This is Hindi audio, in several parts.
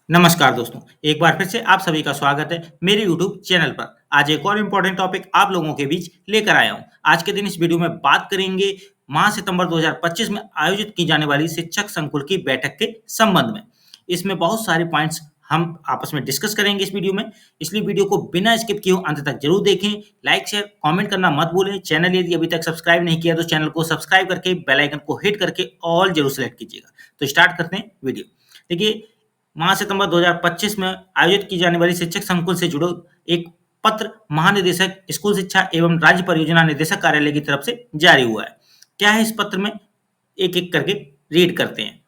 नमस्कार दोस्तों, एक बार फिर से आप सभी का स्वागत है मेरे यूट्यूब चैनल पर। आज एक और इम्पोर्टेंट टॉपिक आप लोगों के बीच लेकर आया हूँ। आज के दिन इस वीडियो में बात करेंगे माह सितंबर 2025 में आयोजित की जाने वाली शिक्षक संकुल की बैठक के संबंध में। इसमें बहुत सारे पॉइंट्स हम आपस में डिस्कस करेंगे इस वीडियो में, इसलिए वीडियो को बिना स्किप किए अंत तक जरूर देखें। लाइक शेयर कमेंट करना मत भूलें। चैनल यदि अभी तक सब्सक्राइब नहीं किया तो चैनल को सब्सक्राइब करके बेल आइकन को हिट करके ऑल जरूर सेलेक्ट कीजिएगा। तो स्टार्ट करते हैं वीडियो। देखिए, माह सितंबर 2025 में आयोजित की जाने वाली शिक्षक संकुल से जुड़े एक पत्र महानिदेशक स्कूल शिक्षा एवं राज्य परियोजना निदेशक कार्यालय की तरफ से जारी हुआ है। क्या है इस पत्र में, एक एक करके रीड करते हैं।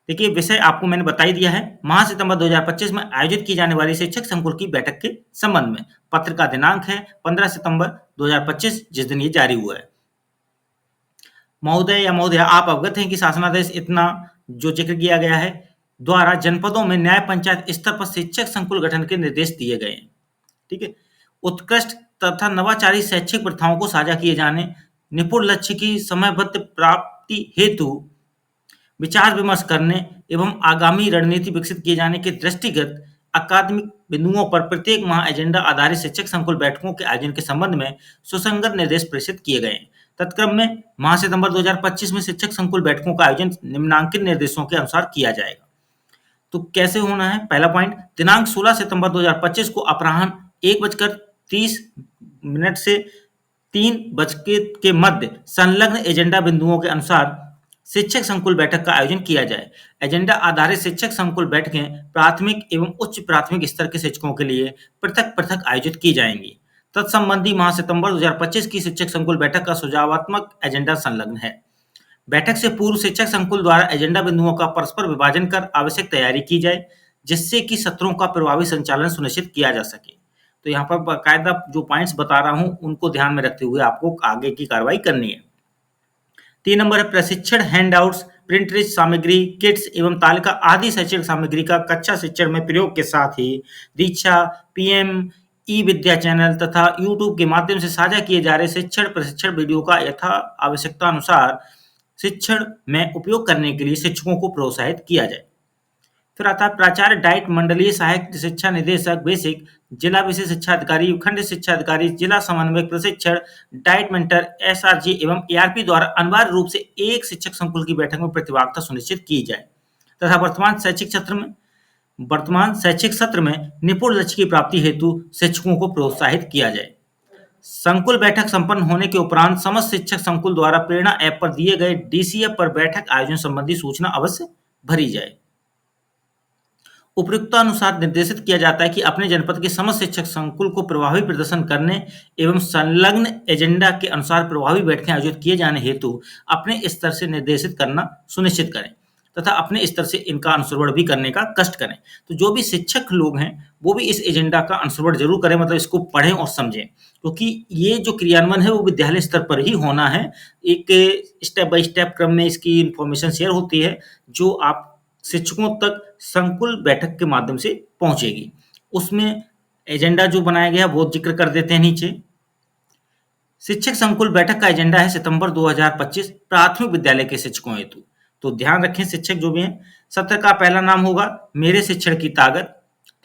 देखिए, विषय आपको मैंने बता ही दिया है, माह सितंबर 2025 में आयोजित की जाने वाली शिक्षक संकुल की बैठक के संबंध में। पत्र का दिनांक है 15 सितंबर 2025, जिस दिन ये जारी हुआ है। महोदय या महोदया, आप अवगत हैं कि शासनादेश इतना जो जिक्र किया गया है द्वारा जनपदों में न्याय पंचायत स्तर पर शिक्षक संकुल गठन के निर्देश दिए गए हैं। ठीक है। उत्कृष्ट तथा नवाचारी शैक्षिक प्रथाओं को साझा किए जाने, निपुण लक्ष्य की समयबद्ध प्राप्ति हेतु विचार विमर्श करने एवं आगामी रणनीति विकसित किए जाने के दृष्टिगत अकादमिक बिंदुओं पर प्रत्येक माह एजेंडा आधारित शिक्षक संकुल बैठकों के आयोजन के संबंध में सुसंगत निर्देश प्रेषित किए गए हैं। तत्क्रम में माह सितंबर 2025 में शिक्षक संकुल बैठकों का आयोजन निम्नांकित निर्देशों के अनुसार किया जाएगा। तो कैसे होना है? पहला पॉइंट, दिनांक 16 सितंबर 2025 को अपराह्न 1:30 से 3 के मध्य संलग्न एजेंडा बिंदुओं के अनुसार शिक्षक संकुल बैठक का आयोजन किया जाए। एजेंडा आधारित शिक्षक संकुल बैठकें प्राथमिक एवं उच्च प्राथमिक स्तर के शिक्षकों के लिए पृथक पृथक आयोजित की जाएंगी। तत्संबंधी माह सितंबर 2025 की शिक्षक संकुल बैठक का सुझावात्मक एजेंडा संलग्न है। बैठक से पूर्व शिक्षक संकुल द्वारा एजेंडा बिंदुओं का परस्पर विभाजन कर आवश्यक तैयारी की जाए, जिससे कि सत्रों का प्रभावी संचालन सुनिश्चित किया जा सके। तो यहाँ पर बाकायदा जो पॉइंट्स बता रहा हूँ उनको ध्यान में रखते हुए आपको आगे की कार्रवाई करनी है। 3 नंबर है प्रशिक्षण हैंडआउट्स, प्रिंटरिज सामग्री, किट्स एवं तालिका आदि शैक्षिक सामग्री का कक्षा शिक्षण में प्रयोग के साथ ही दीक्षा, पीएम ई विद्या चैनल तथा यूट्यूब के माध्यम से साझा किए जा रहे शिक्षण प्रशिक्षण वीडियो का यथा आवश्यकता अनुसार शिक्षण में उपयोग करने के लिए शिक्षकों को प्रोत्साहित किया जाए। फिर आता है प्राचार्य डाइट, मंडलीय सहायक शिक्षा निदेशक बेसिक, जिला विशेष शिक्षा अधिकारी, खंड शिक्षा अधिकारी, जिला समन्वयक प्रशिक्षण, डाइट मेंटर, एसआरजी एवं एआरपी द्वारा अनिवार्य रूप से एक शिक्षक संकुल की बैठक में प्रतिभागिता सुनिश्चित की जाए तथा वर्तमान शैक्षिक सत्र में निपुण लक्ष्य की प्राप्ति हेतु शिक्षकों को प्रोत्साहित किया जाए। संकुल बैठक संपन्न होने के उपरांत समस्त शिक्षक संकुल द्वारा प्रेरणा ऐप पर दिए गए डीसीएफ पर बैठक आयोजन संबंधी सूचना अवश्य भरी जाए। उपयुक्तानुसार निर्देशित किया जाता है कि अपने जनपद के समस्त शिक्षक संकुल को प्रभावी प्रदर्शन करने एवं संलग्न एजेंडा के अनुसार प्रभावी बैठकें आयोजित किए जाने हेतु अपने स्तर से निर्देशित करना सुनिश्चित करें तथा अपने स्तर से इनका अनुसरण भी करने का कष्ट करें। तो जो भी शिक्षक लोग हैं वो भी इस एजेंडा का अनुसरण जरूर करें, मतलब इसको पढ़ें और समझें, क्योंकि ये जो क्रियान्वयन है वो विद्यालय स्तर पर ही होना है। एक स्टेप बाय स्टेप क्रम में इसकी इंफॉर्मेशन शेयर होती है जो आप शिक्षकों तक संकुल बैठक के माध्यम से पहुंचेगी। उसमें एजेंडा जो बनाया गया वो जिक्र कर देते हैं नीचे। शिक्षक संकुल बैठक का एजेंडा है सितंबर 2025 प्राथमिक विद्यालय के शिक्षकों हेतु। तो ध्यान रखें शिक्षक जो भी हैं, सत्र का पहला नाम होगा मेरे शिक्षण की ताकत,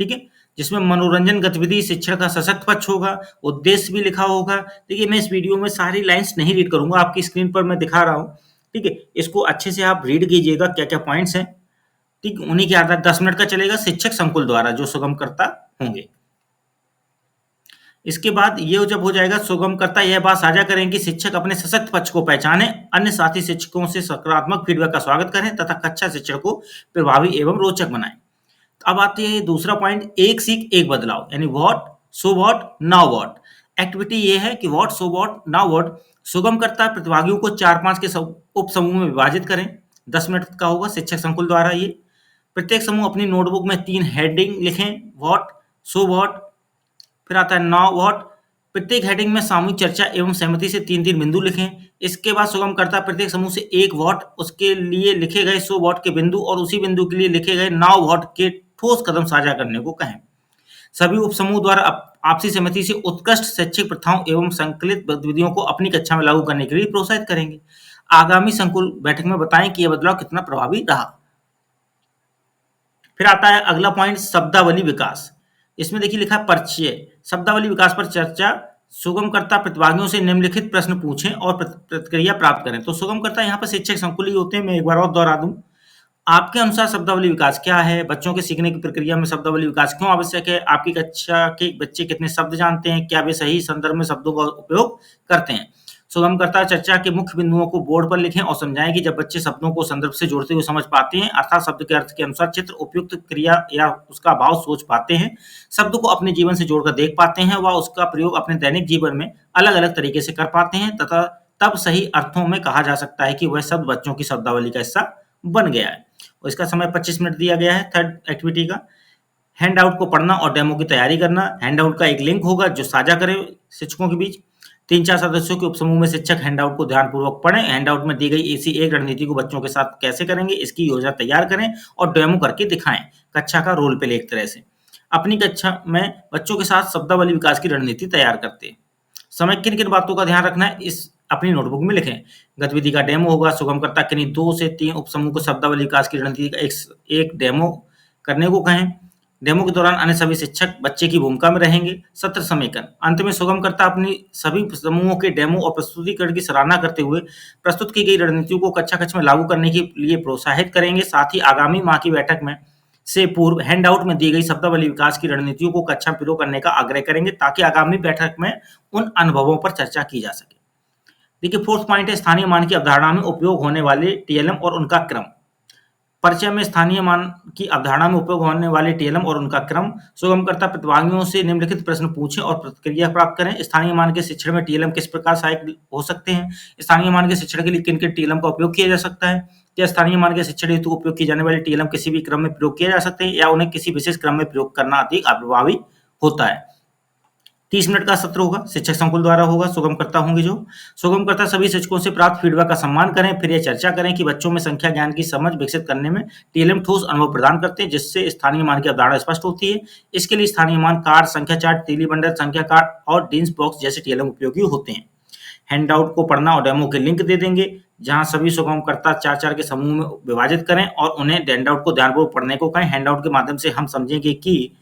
ठीक है, जिसमें मनोरंजन गतिविधि शिक्षण का सशक्त पक्ष होगा, उद्देश्य भी लिखा होगा। देखिए, मैं इस वीडियो में सारी लाइंस नहीं रीड करूंगा, आपकी स्क्रीन पर मैं दिखा रहा हूँ, ठीक है। इसको अच्छे से आप रीड कीजिएगा क्या क्या पॉइंट्स हैं, ठीक। उन्हीं के आधार 10 मिनट का चलेगा शिक्षक संकुल द्वारा जो सुगमकर्ता होंगे। इसके बाद ये जब हो जाएगा, सुगमकर्ता यह बात साझा करें कि शिक्षक अपने सशक्त पक्ष को पहचाने, अन्य साथी शिक्षकों से सकारात्मक फीडबैक का स्वागत करें तथा कक्षा शिक्षण को प्रभावी एवं रोचक बनाएं। अब आती है दूसरा पॉइंट, एक सीख एक बदलाव, यानी what so what now what. Activity ये है कि what so what now what. सुगमकर्ता प्रतिभागियों को 4-5 के उप समूह में विभाजित करें। 10 मिनट का होगा शिक्षक संकुल द्वारा ये। प्रत्येक समूह अपनी नोटबुक में 3 हेडिंग लिखें, व्हाट, सो व्हाट, फिर आता है नाउ व्हाट। प्रत्येक हेडिंग में सामूहिक चर्चा एवं सहमति से 3-3 बिंदु लिखें। इसके बाद सुगमकर्ता प्रत्येक समूह से एक व्हाट, उसके लिए लिखे गए सो व्हाट के बिंदु और उसी बिंदु के लिए लिखे गए नाउ व्हाट के ठोस कदम साझा करने को कहें। सभी उपसमूह द्वारा आपसी सहमति से उत्कृष्ट शैक्षिक प्रथाओं एवं संकलित गतिविधियों को अपनी कक्षा में लागू करने के लिए प्रोत्साहित करेंगे। आगामी संकुल बैठक में बताएं कि यह बदलाव कितना प्रभावी रहा। फिर आता है अगला पॉइंट, शब्दावली विकास। इसमें देखिए लिखा है परिचय। शब्दावली विकास पर चर्चा। सुगमकर्ता प्रतिभागियों से निम्नलिखित प्रश्न पूछें और प्रतिक्रिया प्राप्त करें। तो सुगमकर्ता यहाँ पर शिक्षक संकुल ही होते हैं। मैं एक बार और दोहरा दूं, आपके अनुसार शब्दावली विकास क्या है? बच्चों के सीखने की प्रक्रिया में शब्दावली विकास क्यों आवश्यक है? आपकी कक्षा के बच्चे कितने शब्द जानते हैं? क्या वे सही संदर्भ में शब्दों का उपयोग करते हैं? सुगमकर्ता चर्चा के मुख्य बिंदुओं को बोर्ड पर लिखें और समझाएं कि जब बच्चे शब्दों को संदर्भ से जोड़ते हुए समझ पाते हैं, अर्थात शब्द के अर्थ के अनुसार चित्र, उपयुक्त क्रिया या उसका भाव सोच पाते हैं, शब्द को अपने जीवन से जोड़कर देख पाते हैं, वह उसका प्रयोग अपने दैनिक जीवन में अलग अलग तरीके से कर पाते हैं, तथा तब सही अर्थों में कहा जा सकता है कि वह शब्द बच्चों की शब्दावली का हिस्सा बन गया है। और इसका समय 25 मिनट दिया गया है। थर्ड एक्टिविटी का, हैंड आउट को पढ़ना और डेमो की तैयारी करना। हैंड आउट का एक लिंक होगा जो साझा करें शिक्षकों के बीच। 3-4 सदस्यों के उपसमूह में शिक्षक हैंड आउट को ध्यानपूर्वक पढ़ें। हैंड आउट में दी गई ऐसी एक रणनीति को बच्चों के साथ कैसे करेंगे, इसकी योजना तैयार करें और डेमो करके दिखाएं। कक्षा का रोल प्ले एक तरह से। अपनी कक्षा में बच्चों के साथ शब्दावली विकास की रणनीति तैयार करते हैं। समय किन किन बातों का ध्यान रखना है, इस अपनी नोटबुक में लिखें। गतिविधि का डेमो होगा। सुगमकर्ता किन्हीं 2 से 3 उपसमूह को शब्दावली विकास की रणनीति का एक डेमो करने को कहें। डेमो के दौरान अन्य सभी शिक्षक बच्चे की भूमिका में रहेंगे। सत्र समेकन। अंत में सुगमकर्ता अपनी सभी समूहों के डेमो और प्रस्तुतिकरण की सराहना करते हुए प्रस्तुत की गई रणनीतियों को कक्षा-कक्षा में लागू करने के लिए प्रोत्साहित करेंगे। साथ ही आगामी माह की बैठक में से पूर्व हैंडआउट में दी गई शब्दावली विकास की रणनीतियों को कक्षा में प्रयोग करने का आग्रह करेंगे, ताकि आगामी बैठक में उन अनुभवों पर चर्चा की जा सके। देखिए, फोर्थ पॉइंट है स्थानीय मान की अवधारणा में उपयोग होने वाले टीएलएम और उनका क्रम। परिचय में स्थानीय मान की अवधारणा में उपयोग होने वाले टीएलएम और उनका क्रम। सुगमकर्ता प्रतिभागियों से निम्नलिखित प्रश्न पूछें और प्रतिक्रिया प्राप्त करें। स्थानीय मान के शिक्षण में टीएलएम किस प्रकार सहायक हो सकते हैं? स्थानीय मान के शिक्षण के लिए किन किन टीएलएम का उपयोग किया जा सकता है? क्या स्थानीय मान के शिक्षण हेतु उपयोग किए जाने वाले टीएलएम किसी भी क्रम में प्रयोग किए जा सकते हैं, या उन्हें किसी विशेष क्रम में प्रयोग करना अधिक प्रभावी होता है? 30 मिनट का सत्र होगा, शिक्षक संकुल द्वारा होगा। सुगमकर्ता होंगे जो सुगमकर्ता सभी शिक्षकों से प्राप्त फीडबैक का सम्मान करें। फिर यह चर्चा करें कि बच्चों में संख्या ज्ञान की समझ विकसित करने में टीएलएम ठोस अनुभव प्रदान करते हैं, जिससे स्थानीय मान की अवधारणा स्पष्ट होती है। इसके लिए स्थानीय मान कार्ड, संख्या चार्ट, तीली बंडल, संख्या कार्ड और डीन्स बॉक्स जैसे टीएलएम उपयोगी होते हैं। हैंडआउट को पढ़ना और डेमो के लिंक दे देंगे, जहां सभी सुगमकर्ता 4-4 के समूह में विभाजित करें और उन्हें हैंडआउट को ध्यानपूर्वक पढ़ने को कहें। हैंडआउट के माध्यम से हम समझेंगे कि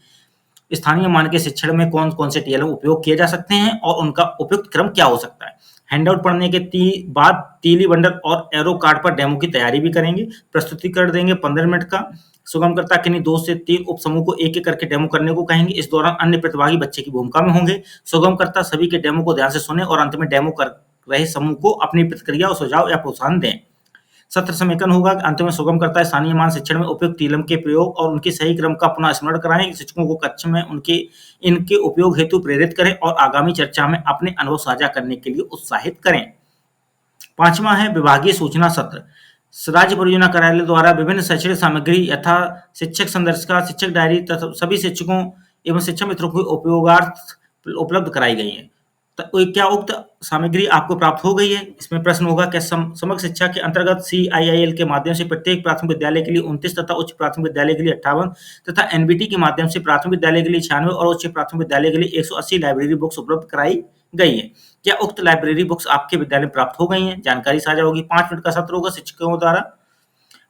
स्थानीय मान के शिक्षण में कौन-कौन से टीएलएम उपयोग किए जा सकते हैं और उनका उपयुक्त क्रम क्या हो सकता है। हैंडआउट पढ़ने के बाद तीली बंडल और एरो कार्ड पर डेमो की तैयारी भी करेंगे। प्रस्तुतिकरण देंगे 15 मिनट का। सुगमकर्ता किन्हीं 2 से 3 उपसमूह को एक-एक करके डेमो करने को कहेंगे। इस दौरान अन्य प्रतिभागी बच्चे की भूमिका में होंगे। सुगमकर्ता सभी के डेमो को ध्यान से सुनें और अंत में डेमो कर रहे समूह को अपनी प्रतिक्रिया और सुझाव या प्रोत्साहन दें। सत्र समेकन होगा। अंत में सुगमकर्ता स्थानीय मान शिक्षण में उपयुक्त टीएलएम के प्रयोग और उनके सही क्रम का पुनः स्मरण कराएं। शिक्षकों को कक्षा में इनके उपयोग हेतु प्रेरित करें और आगामी चर्चा में अपने अनुभव साझा करने के लिए उत्साहित करें। 5वां है विभागीय सूचना सत्र। राज्य परियोजना कार्यालय द्वारा विभिन्न शैक्षणिक सामग्री यथा शिक्षक संदर्शिका, शिक्षक डायरी तथा सभी शिक्षकों एवं शिक्षक मित्रों को उपयोगार्थ उपलब्ध कराई गई है। तो क्या उक्त सामग्री आपको प्राप्त हो गई है? इसमें प्रश्न होगा, क्या समग्र शिक्षा के अंतर्गत CIIL के माध्यम से प्रत्येक प्राथमिक विद्यालय के लिए 29 तथा उच्च प्राथमिक विद्यालय के लिए 58 तथा एनबीटी के माध्यम से प्राथमिक विद्यालय के लिए 96 और उच्च प्राथमिक विद्यालय के लिए 180 लाइब्रेरी बुक्स उपलब्ध कराई गई है? क्या उक्त लाइब्रेरी बुक्स आपके विद्यालय में प्राप्त हो गई हैं? जानकारी साझा होगी। 5 मिनट का सत्र होगा शिक्षकों द्वारा।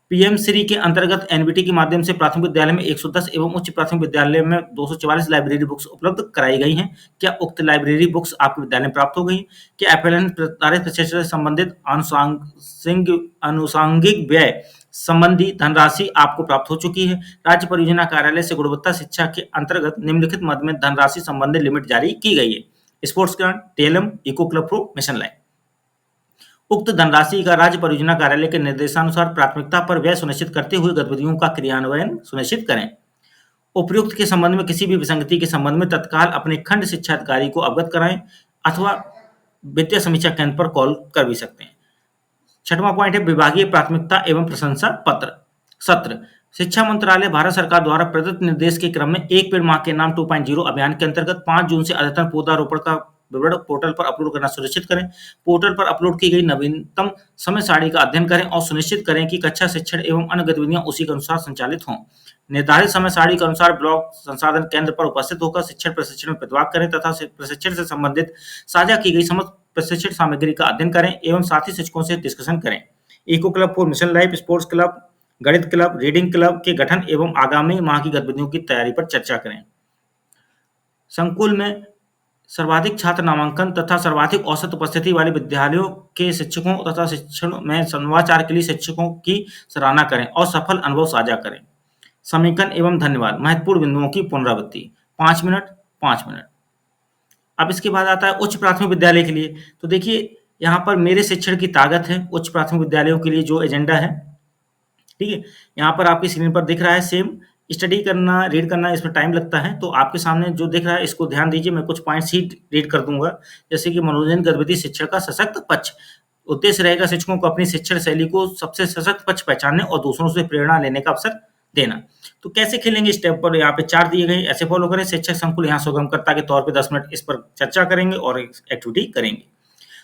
पीएम श्री के अंतर्गत एनबीटी के माध्यम से प्राथमिक विद्यालय में 110 एवं उच्च प्राथमिक विद्यालय में 244 लाइब्रेरी बुक्स उपलब्ध कराई गई हैं। क्या उक्त लाइब्रेरी बुक्स आपके विद्यालय में प्राप्त हो गई? क्या एफएलएन प्रसारित प्रशिक्षण से संबंधित आनुषंगिक व्यय संबंधी धनराशि आपको प्राप्त हो चुकी है? राज्य परियोजना कार्यालय से गुणवत्ता शिक्षा के अंतर्गत निम्नलिखित मद में धनराशि संबंधी लिमिट जारी की गई है। Sports grant, TLM, eco club pro, mission life. उक्त धनराशि का राज्य परियोजना कार्यालय के निर्देशानुसार प्राथमिकता पर व्यय सुनिश्चित करते हुए गतिविधियों का क्रियान्वयन सुनिश्चित करें। उपयुक्त के संबंध में किसी भी विसंगति के संबंध में तत्काल अपने खंड शिक्षा अधिकारी को अवगत कराएं अथवा वित्तीय समीक्षा केंद्र पर कॉल कर भी सकते हैं। 6वां पॉइंट है विभागीय प्राथमिकता एवं प्रशंसा पत्र सत्र। शिक्षा मंत्रालय भारत सरकार द्वारा प्रदत्त निर्देश के क्रम में एक पेड़ मां के नाम 2.0 अभियान के अंतर्गत 5 जून से अद्यतन पौधारोपण का विवरण पोर्टल पर अपलोड करना सुनिश्चित करें। पोर्टल पर अपलोड की गई नवीनतम समय सारणी का अध्ययन करें और सुनिश्चित करें कि कक्षा शिक्षण एवं अन्य गतिविधियां उसी के अनुसार संचालित हों। निर्धारित समय सारणी के अनुसार ब्लॉक संसाधन केंद्र पर उपस्थित होकर शिक्षण प्रशिक्षण में प्रतिभाग करें तथा प्रशिक्षण से संबंधित साझा की गई समस्त प्रशिक्षण सामग्री का अध्ययन करें एवं साथी शिक्षकों से डिस्कशन करें। Eco club for mission life, sports club गणित क्लब, रीडिंग क्लब के गठन एवं आगामी माह की गतिविधियों की तैयारी पर चर्चा करें। संकुल में सर्वाधिक छात्र नामांकन तथा सर्वाधिक औसत उपस्थिति वाले विद्यालयों के शिक्षकों तथा शिक्षण में नवाचार के लिए शिक्षकों की सराहना करें और सफल अनुभव साझा करें। समीकरण एवं धन्यवाद, महत्वपूर्ण बिंदुओं की पुनरावृत्ति, 5 मिनट, 5 मिनट। अब इसके बाद आता है उच्च प्राथमिक विद्यालय के लिए। तो देखिए यहाँ पर मेरे शिक्षण की ताकत है उच्च प्राथमिक विद्यालयों के लिए जो एजेंडा है, ठीक है। यहाँ पर आपकी स्क्रीन पर दिख रहा है सेम। स्टडी करना, रीड करना इसमें टाइम लगता है, तो आपके सामने जो दिख रहा है इसको ध्यान दीजिए। मैं कुछ पॉइंट्स ही रीड कर दूंगा, जैसे कि मनोरंजन गतिविधि शिक्षण का सशक्त पक्ष। उद्देश्य रहेगा शिक्षकों को अपनी शिक्षण शैली को सबसे सशक्त पक्ष पहचानने और दूसरों से प्रेरणा लेने का अवसर देना। तो कैसे खेलेंगे स्टेप पर यहाँ पे 4 दिए गए, ऐसे फॉलो करें। शिक्षक संकुल यहाँ सुगमकर्ता के तौर पे 10 मिनट इस पर चर्चा करेंगे और एक एक्टिविटी करेंगे।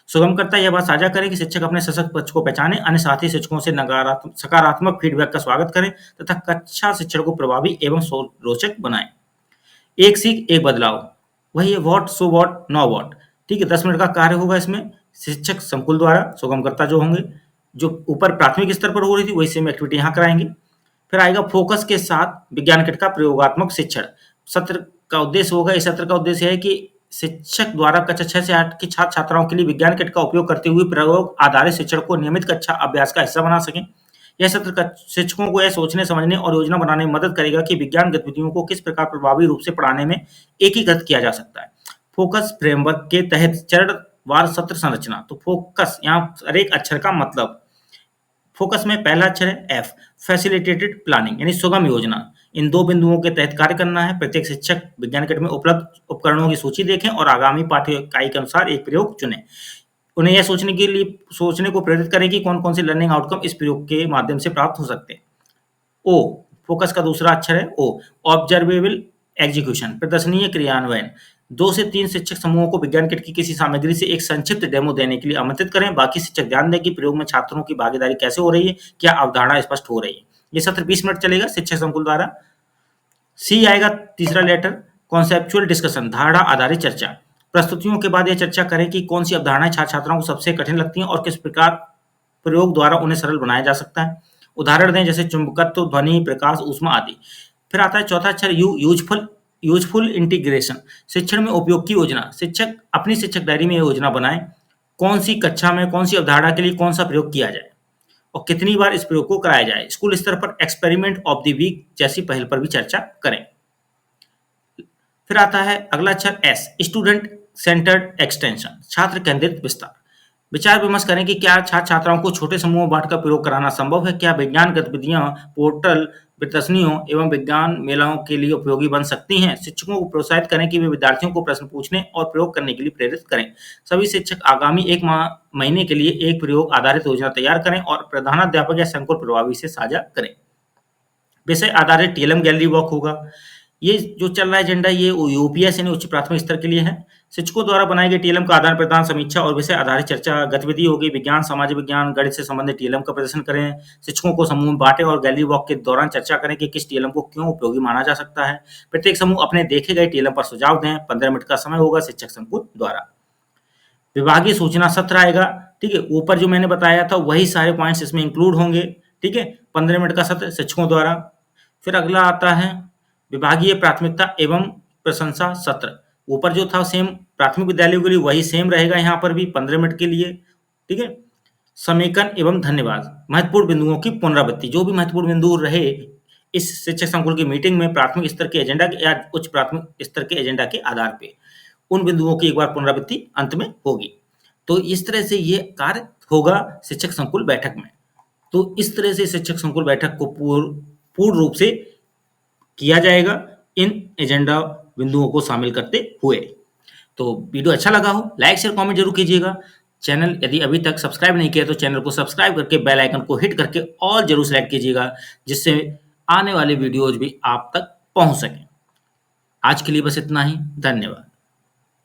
सुगमकर्ता यह बात साझा करें कि शिक्षक अपने सशक्त पक्ष को पहचाने, अन्य साथी शिक्षकों से सकारात्मक फीडबैक का स्वागत करें तथा कक्षा शिक्षण को प्रभावी एवं रोचक बनाएं। एक सीख एक बदलाव, वही है what so what know what, ठीक है। 10 मिनट का कार्य होगा इसमें। शिक्षक संकुल द्वारा सुगमकर्ता जो होंगे, जो ऊपर प्राथमिक स्तर पर हो रही थी वही सेम एक्टिविटी यहाँ कराएंगे। फिर आएगा फोकस के साथ विज्ञान किट का प्रयोगात्मक शिक्षण। सत्र का उद्देश्य होगा, इस सत्र का उद्देश्य है कि शिक्षक द्वारा कक्षा 6 से 8 की छात्र छात्राओं के लिए विज्ञान किट का उपयोग करते हुए प्रयोग आधारित शिक्षण को नियमित कक्षा अभ्यास का हिस्सा बना सकें। यह सत्र शिक्षकों को यह सोचने, समझने और योजना बनाने में मदद करेगा कि विज्ञान गतिविधियों को किस प्रकार प्रभावी रूप से पढ़ाने में एकीकृत किया जा सकता है। फोकस फ्रेमवर्क के तहत चरणवार सत्र संरचना। तो फोकस, यहाँ हर एक अक्षर का मतलब। फोकस में पहला अक्षर है एफ, फैसिलिटेटेड प्लानिंग यानी सुगम योजना। इन 2 बिंदुओं के तहत कार्य करना है। प्रत्येक शिक्षक विज्ञान किट में उपलब्ध उपकरणों की सूची देखें और आगामी पाठ्य इकाई के अनुसार एक प्रयोग चुनें। उन्हें यह सोचने को प्रेरित करें कि कौन-कौन से लर्निंग आउटकम इस प्रयोग के माध्यम से प्राप्त हो सकते हैं। ओ, फोकस का दूसरा अक्षर है ओ, ऑब्जर्वेबल एग्जीक्यूशन, प्रदर्शनीय क्रियान्वयन। 2 से 3 शिक्षक समूहों को विज्ञान किट की किसी सामग्री से एक संक्षिप्त डेमो देने के लिए आमंत्रित करें। बाकी शिक्षक ध्यान दें कि प्रयोग में छात्रों की भागीदारी कैसे हो रही है, क्या अवधारणा स्पष्ट हो रही है। ये सत्र 20 मिनट चलेगा शिक्षक संकुल द्वारा। सी आएगा तीसरा लेटर, कॉन्सेप्चुअल डिस्कशन, धारणा आधारित चर्चा। प्रस्तुतियों के बाद यह चर्चा करें कि कौन सी अवधारणाएं छात्र छात्राओं को सबसे कठिन लगती हैं और किस प्रकार प्रयोग द्वारा उन्हें सरल बनाया जा सकता है। उदाहरण दें जैसे चुंबकत्व, ध्वनि, प्रकाश, ऊष्मा आदि। फिर आता है चौथा अक्षर यू, यूजफुल इंटीग्रेशन, शिक्षण में उपयोग की योजना। शिक्षक अपनी शिक्षक डायरी में योजना बनाएं, कौन सी कक्षा में कौन सी अवधारणा के लिए कौन सा प्रयोग किया जाए और कितनी बार इस प्रयोग को कराया जाए। स्कूल स्तर पर एक्सपेरिमेंट ऑफ द वीक जैसी पहल पर भी चर्चा करें। फिर आता है अगला अक्षर एस, स्टूडेंट सेंटर्ड एक्सटेंशन, छात्र केंद्रित विस्तार। विचार विमर्श करें कि क्या छात्र छात्राओं को छोटे समूहों बांटकर प्रयोग कराना संभव है। क्या विज्ञान गतिविधियां पोर्टल, प्रदर्शनियों एवं विज्ञान मेलाओं के लिए उपयोगी बन सकती हैं। शिक्षकों को प्रोत्साहित करें कि वे विद्यार्थियों को प्रश्न पूछने और प्रयोग करने के लिए प्रेरित करें। सभी शिक्षक आगामी 1 महीने के लिए एक प्रयोग आधारित योजना तैयार करें और प्रधानाध्यापक या संकुल प्रभावी से साझा करें। विषय आधारित टीएलएम गैलरी वॉक होगा। ये जो चल रहा है एजेंडा, ये यूपीएस यानी उच्च प्राथमिक स्तर के लिए है। शिक्षकों द्वारा बनाए गए टीएलएम का आदान प्रदान, समीक्षा और विषय आधारित चर्चा गतिविधि होगी। विज्ञान, सामाजिक विज्ञान, गणित से संबंधित टीएलएम का प्रदर्शन करें। शिक्षकों को समूह में बांटें और गैलरी वॉक के दौरान चर्चा करें कि किस टीएलएम को क्यों उपयोगी माना जा सकता है। प्रत्येक समूह अपने देखे गए टीएलएम पर सुझाव दें। 15 मिनट का समय होगा शिक्षक संकुल द्वारा। विभागीय सूचना सत्र आएगा, ठीक है। ऊपर जो मैंने बताया था वही सारे पॉइंट्स इसमें इंक्लूड होंगे, ठीक है। 15 मिनट का सत्र शिक्षकों द्वारा। फिर अगला आता है विभागीय प्राथमिकता एवं प्रशंसा सत्र। ऊपर जो था सेम प्राथमिक विद्यालयों के लिए वही सेम रहेगा यहाँ पर भी 15 मिनट के लिए, ठीक है। समीकरण एवं धन्यवाद, महत्वपूर्ण बिंदुओं की पुनरावृत्ति। जो भी महत्वपूर्ण बिंदु रहे इस शिक्षक संकुल की मीटिंग में प्राथमिक स्तर के एजेंडा के या उच्च प्राथमिक स्तर के एजेंडा के आधार पे उन बिंदुओं की एक बार पुनरावृत्ति अंत में होगी। तो इस तरह से ये कार्य होगा शिक्षक संकुल बैठक में। तो इस तरह से शिक्षक संकुल बैठक को पूर्ण रूप से किया जाएगा इन एजेंडा बिंदुओं को शामिल करते हुए। तो वीडियो अच्छा लगा हो लाइक शेयर कमेंट जरूर कीजिएगा। चैनल यदि अभी तक सब्सक्राइब नहीं किया तो चैनल को सब्सक्राइब करके बेल आइकन को हिट करके ऑल जरूर सेलेक्ट कीजिएगा, जिससे आने वाले वीडियोज भी आप तक पहुंच सकें। आज के लिए बस इतना ही, धन्यवाद।